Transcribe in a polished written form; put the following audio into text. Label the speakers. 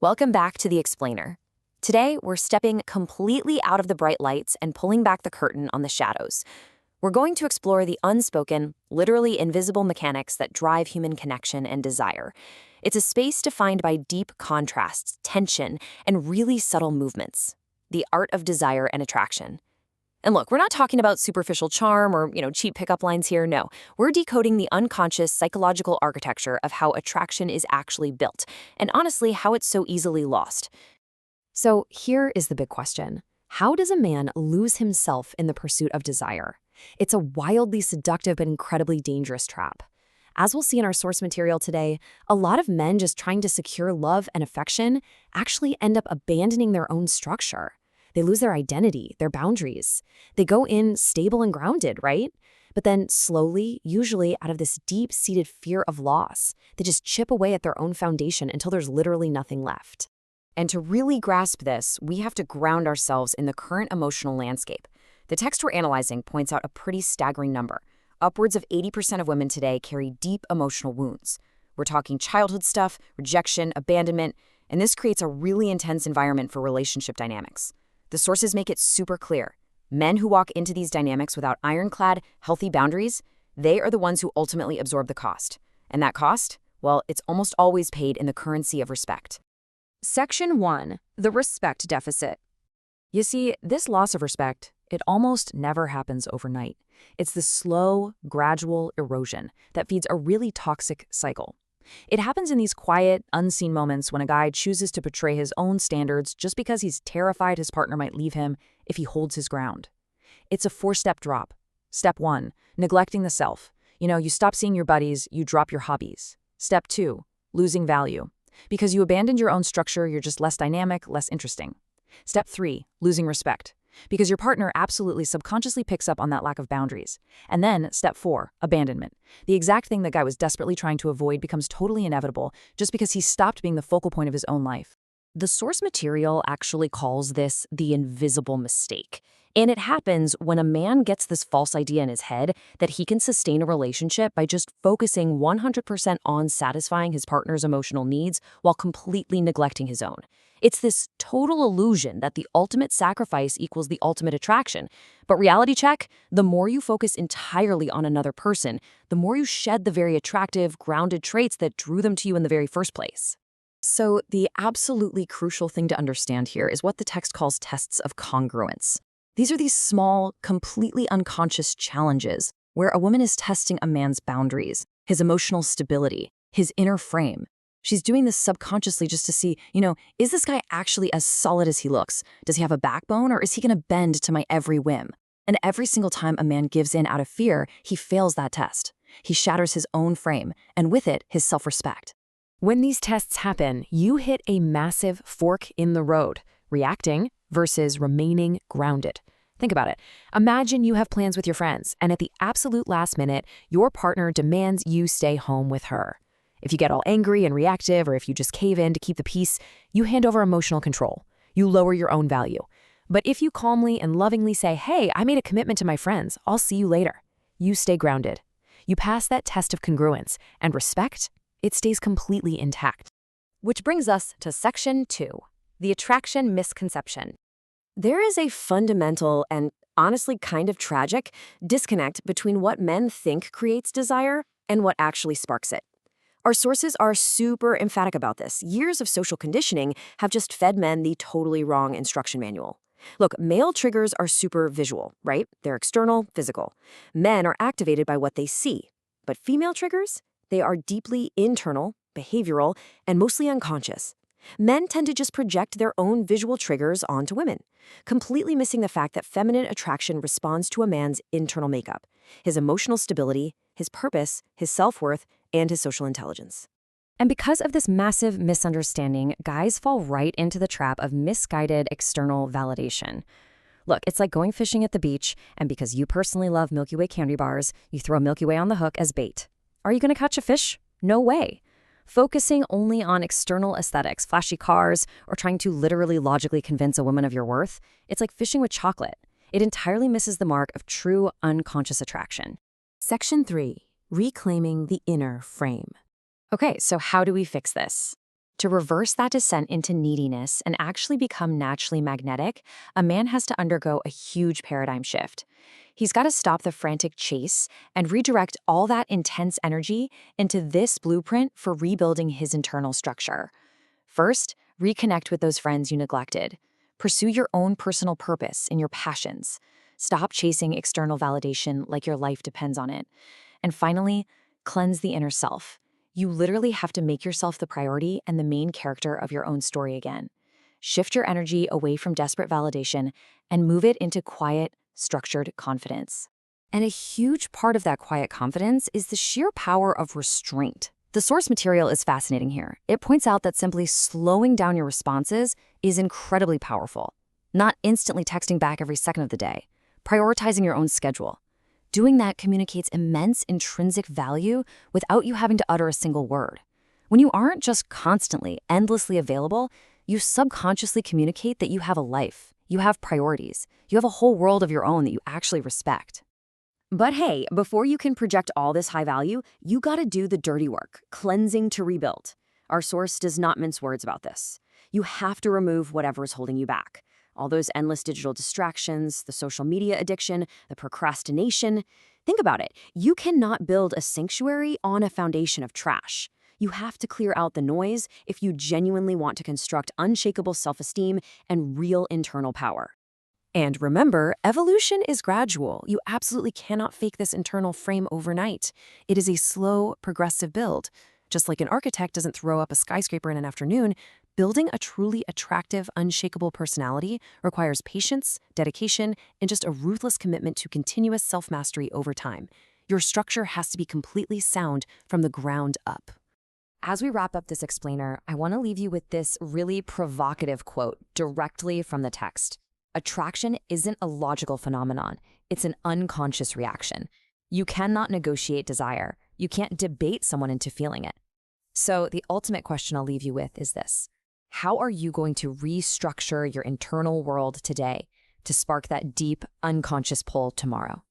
Speaker 1: Welcome back to The Explainer. Today, we're stepping completely out of the bright lights and pulling back the curtain on the shadows. We're going to explore the unspoken, literally invisible mechanics that drive human connection and desire. It's a space defined by deep contrasts, tension, and really subtle movements. The art of desire and attraction. And look, we're not talking about superficial charm or, cheap pickup lines here. No, we're decoding the unconscious psychological architecture of how attraction is actually built, and honestly, how it's so easily lost. So here is the big question. How does a man lose himself in the pursuit of desire? It's a wildly seductive but incredibly dangerous trap. As we'll see in our source material today, a lot of men just trying to secure love and affection actually end up abandoning their own structure. They lose their identity, their boundaries. They go in stable and grounded, right? But then slowly, usually out of this deep-seated fear of loss, they just chip away at their own foundation until there's literally nothing left. And to really grasp this, we have to ground ourselves in the current emotional landscape. The text we're analyzing points out a pretty staggering number. Upwards of 80% of women today carry deep emotional wounds. We're talking childhood stuff, rejection, abandonment, and this creates a really intense environment for relationship dynamics. The sources make it super clear. Men who walk into these dynamics without ironclad, healthy boundaries, they are the ones who ultimately absorb the cost. And that cost? Well, it's almost always paid in the currency of respect. Section 1. The respect deficit. You see, this loss of respect, it almost never happens overnight. It's the slow, gradual erosion that feeds a really toxic cycle. It happens in these quiet, unseen moments when a guy chooses to portray his own standards just because he's terrified his partner might leave him if he holds his ground. It's a 4-step drop. Step 1, neglecting the self. You stop seeing your buddies, you drop your hobbies. Step 2, losing value. Because you abandoned your own structure, you're just less dynamic, less interesting. Step 3, losing respect. Because your partner absolutely subconsciously picks up on that lack of boundaries. And then, step 4, abandonment. The exact thing the guy was desperately trying to avoid becomes totally inevitable just because he stopped being the focal point of his own life. The source material actually calls this the invisible mistake. And it happens when a man gets this false idea in his head that he can sustain a relationship by just focusing 100% on satisfying his partner's emotional needs while completely neglecting his own. It's this total illusion that the ultimate sacrifice equals the ultimate attraction. But reality check, the more you focus entirely on another person, the more you shed the very attractive, grounded traits that drew them to you in the very first place. So the absolutely crucial thing to understand here is what the text calls tests of congruence. These are these small, completely unconscious challenges where a woman is testing a man's boundaries, his emotional stability, his inner frame. She's doing this subconsciously just to see, is this guy actually as solid as he looks? Does he have a backbone, or is he going to bend to my every whim? And every single time a man gives in out of fear, he fails that test. He shatters his own frame, and with it, his self-respect. When these tests happen, you hit a massive fork in the road, reacting versus remaining grounded. Think about it. Imagine you have plans with your friends, and at the absolute last minute, your partner demands you stay home with her. If you get all angry and reactive, or if you just cave in to keep the peace, you hand over emotional control. You lower your own value. But if you calmly and lovingly say, hey, I made a commitment to my friends, I'll see you later, you stay grounded. You pass that test of congruence, and respect, it stays completely intact. Which brings us to Section 2, the attraction misconception. There is a fundamental and honestly kind of tragic disconnect between what men think creates desire and what actually sparks it. Our sources are super emphatic about this. Years of social conditioning have just fed men the totally wrong instruction manual. Look, male triggers are super visual, right? They're external, physical. Men are activated by what they see. But female triggers? They are deeply internal, behavioral, and mostly unconscious. Men tend to just project their own visual triggers onto women, completely missing the fact that feminine attraction responds to a man's internal makeup, his emotional stability, his purpose, his self-worth, and his social intelligence. And because of this massive misunderstanding, guys fall right into the trap of misguided external validation. Look, it's like going fishing at the beach, and because you personally love Milky Way candy bars, you throw Milky Way on the hook as bait. Are you going to catch a fish? No way. Focusing only on external aesthetics, flashy cars, or trying to literally logically convince a woman of your worth, it's like fishing with chocolate. It entirely misses the mark of true unconscious attraction. Section 3. Reclaiming the inner frame. Okay, so how do we fix this? To reverse that descent into neediness and actually become naturally magnetic, a man has to undergo a huge paradigm shift. He's got to stop the frantic chase and redirect all that intense energy into this blueprint for rebuilding his internal structure. First, reconnect with those friends you neglected. Pursue your own personal purpose and your passions. Stop chasing external validation like your life depends on it. And finally, cleanse the inner self. You literally have to make yourself the priority and the main character of your own story again. Shift your energy away from desperate validation and move it into quiet, structured confidence. And a huge part of that quiet confidence is the sheer power of restraint. The source material is fascinating here. It points out that simply slowing down your responses is incredibly powerful. Not instantly texting back every second of the day, prioritizing your own schedule. Doing that communicates immense intrinsic value without you having to utter a single word. When you aren't just constantly, endlessly available, you subconsciously communicate that you have a life, you have priorities, you have a whole world of your own that you actually respect. But hey, before you can project all this high value, you gotta do the dirty work, cleansing to rebuild. Our source does not mince words about this. You have to remove whatever is holding you back. All those endless digital distractions, the social media addiction, the procrastination. Think about it. You cannot build a sanctuary on a foundation of trash. You have to clear out the noise if you genuinely want to construct unshakable self-esteem and real internal power. And remember, evolution is gradual. You absolutely cannot fake this internal frame overnight. It is a slow, progressive build. Just like an architect doesn't throw up a skyscraper in an afternoon, building a truly attractive, unshakable personality requires patience, dedication, and just a ruthless commitment to continuous self-mastery over time. Your structure has to be completely sound from the ground up. As we wrap up this explainer, I want to leave you with this really provocative quote directly from the text. Attraction isn't a logical phenomenon. It's an unconscious reaction. You cannot negotiate desire. You can't debate someone into feeling it. So the ultimate question I'll leave you with is this. How are you going to restructure your internal world today to spark that deep, unconscious pull tomorrow?